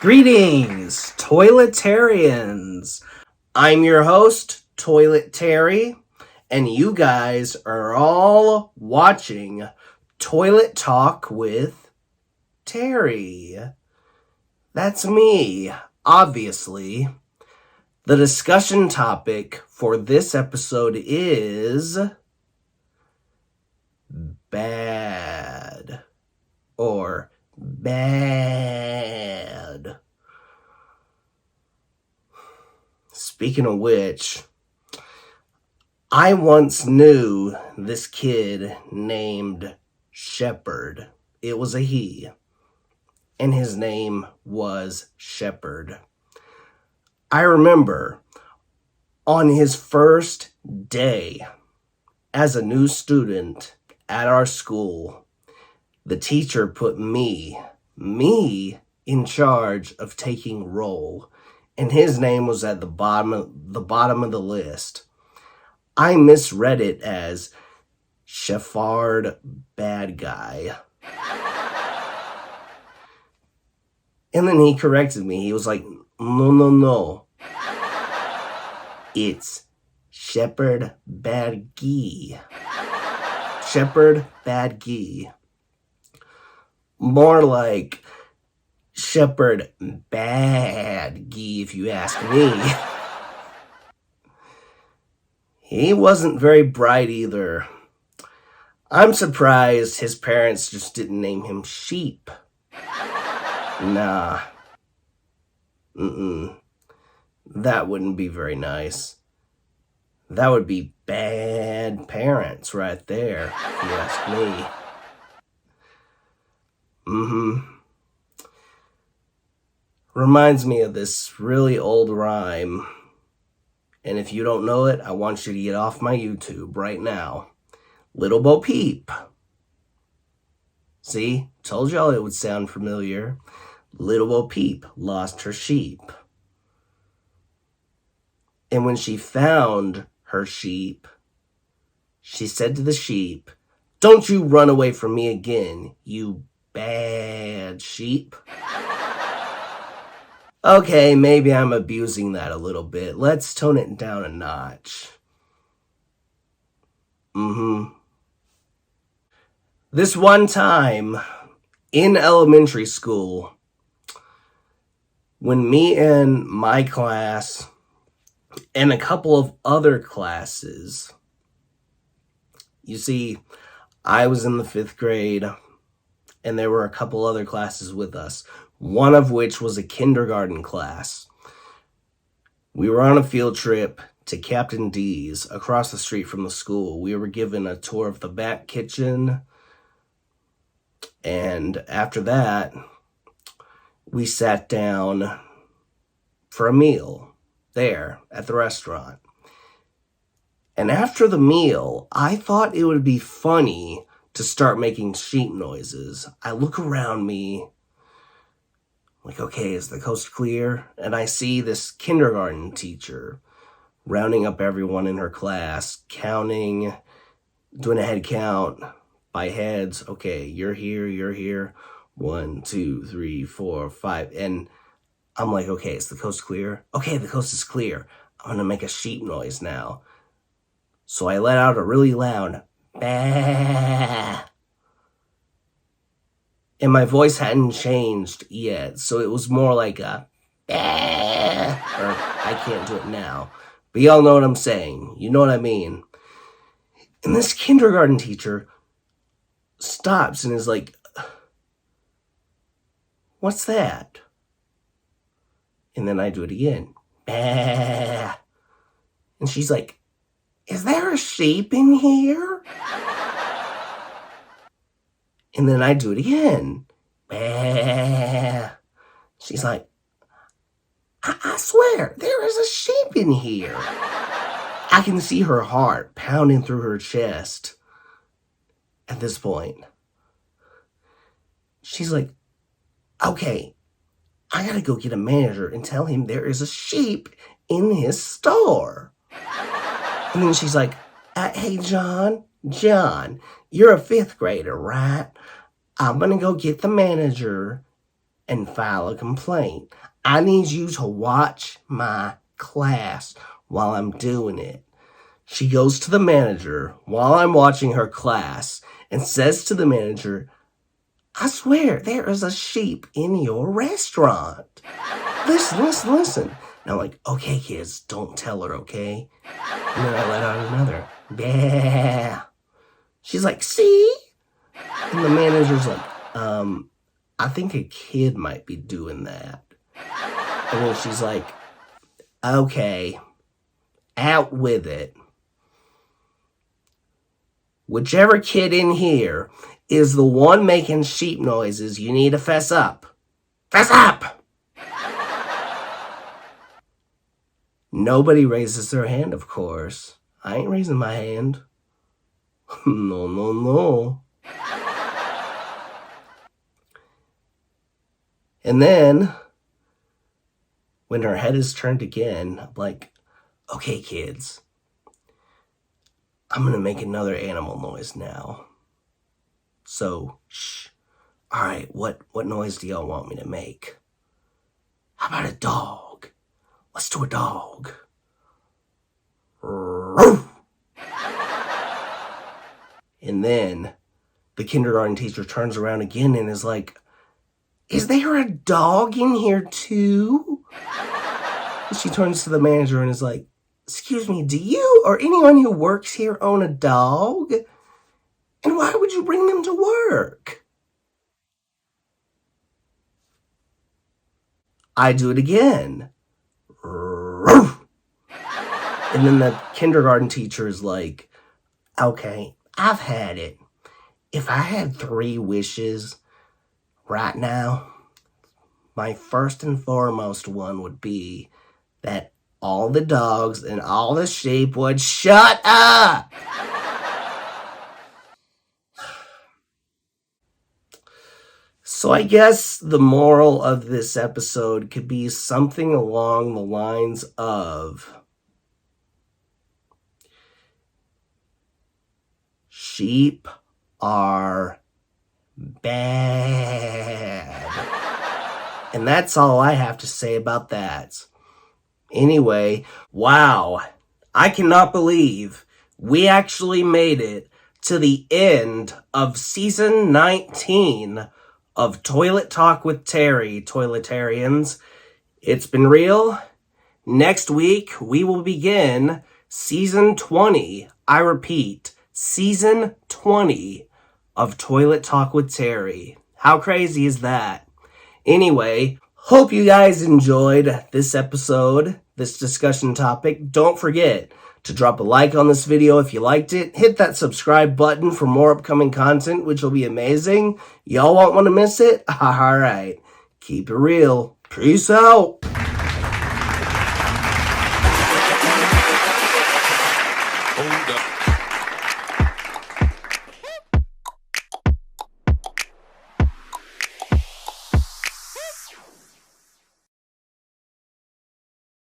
Greetings, Toiletarians. I'm your host, Toilet Terry, and you guys are all watching Toilet Talk with Terry. That's me, obviously. The discussion topic for this episode is bad or bad. Speaking of which, I once knew this kid named Shepherd. It was a he, and his name was Shepherd. I remember on his first day as a new student at our school, the teacher put me in charge of taking roll, and his name was at the bottom of the list. I misread it as Shepherd bad guy. And then he corrected me. He was like, no. It's Shepherd bad guy. Shepherd bad guy. More like Shepherd bad guy, if you ask me. He wasn't very bright either. I'm surprised his parents just didn't name him Sheep. Nah. That wouldn't be very nice. That would be bad parents right there, if you ask me. Reminds me of this really old rhyme. And if you don't know it, I want you to get off my YouTube right now. Little Bo Peep. See? Told y'all it would sound familiar. Little Bo Peep lost her sheep. And when she found her sheep, she said to the sheep, "Don't you run away from me again, you bad sheep." Okay, maybe I'm abusing that a little bit. Let's tone it down a notch. This one time in elementary school, when me and my class and a couple of other classes, you see, I was in the 5th grade, and there were a couple other classes with us, one of which was a kindergarten class. We were on a field trip to Captain D's across the street from the school. We were given a tour of the back kitchen, and after that, we sat down for a meal there at the restaurant. And after the meal, I thought it would be funny to start making sheep noises. I look around me, like, okay, is the coast clear? And I see this kindergarten teacher rounding up everyone in her class, counting, doing a head count by heads. Okay, you're here. 1, 2, 3, 4, 5. And I'm like, okay, is the coast clear? Okay, the coast is clear. I'm going to make a sheep noise now. So I let out a really loud bah. And my voice hadn't changed yet, so it was more like a bah. Or I can't do it now. But y'all know what I'm saying. You know what I mean. And this kindergarten teacher stops and is like, "What's that?" And then I do it again. Bah. And she's like, "Is there a sheep in here?" And then I do it again. Bah. She's like, I swear, there is a sheep in here. I can see her heart pounding through her chest at this point. She's like, "Okay, I gotta go get a manager and tell him there is a sheep in his store." And then she's like, "Hey, John, you're a 5th grader, right? I'm gonna go get the manager and file a complaint. I need you to watch my class while I'm doing it. She goes to the manager while I'm watching her class and says to the manager, I swear there is a sheep in your restaurant. Listen. And I'm like, okay, kids, don't tell her, okay? And then I let out another, bah. She's like, see? And the manager's like, I think a kid might be doing that. And then she's like, okay, out with it. Whichever kid in here is the one making sheep noises, you need to fess up. Fess up! Nobody raises their hand, of course. I ain't raising my hand. No. And then, when her head is turned again, I'm like, okay, kids, I'm going to make another animal noise now. So, shh. All right, what noise do y'all want me to make? How about a dog? Let's do a dog. And then the kindergarten teacher turns around again and is like, is there a dog in here too? And she turns to the manager and is like, excuse me, do you or anyone who works here own a dog? And why would you bring them to work? I do it again. And then the kindergarten teacher is like, okay, I've had it. If I had 3 wishes right now, my first and foremost one would be that all the dogs and all the sheep would shut up. So I guess the moral of this episode could be something along the lines of sheep are bad. And that's all I have to say about that. Anyway, wow, I cannot believe we actually made it to the end of season 19 of Toilet Talk with Terry, Toiletarians. It's been real. Next week, we will begin season 20. I repeat, season 20 of Toilet Talk with Terry. How crazy is that? Anyway, hope you guys enjoyed this episode, this discussion topic. Don't forget to drop a like on this video if you liked it. Hit that subscribe button for more upcoming content, which will be amazing. Y'all won't want to miss it? Alright, keep it real. Peace out.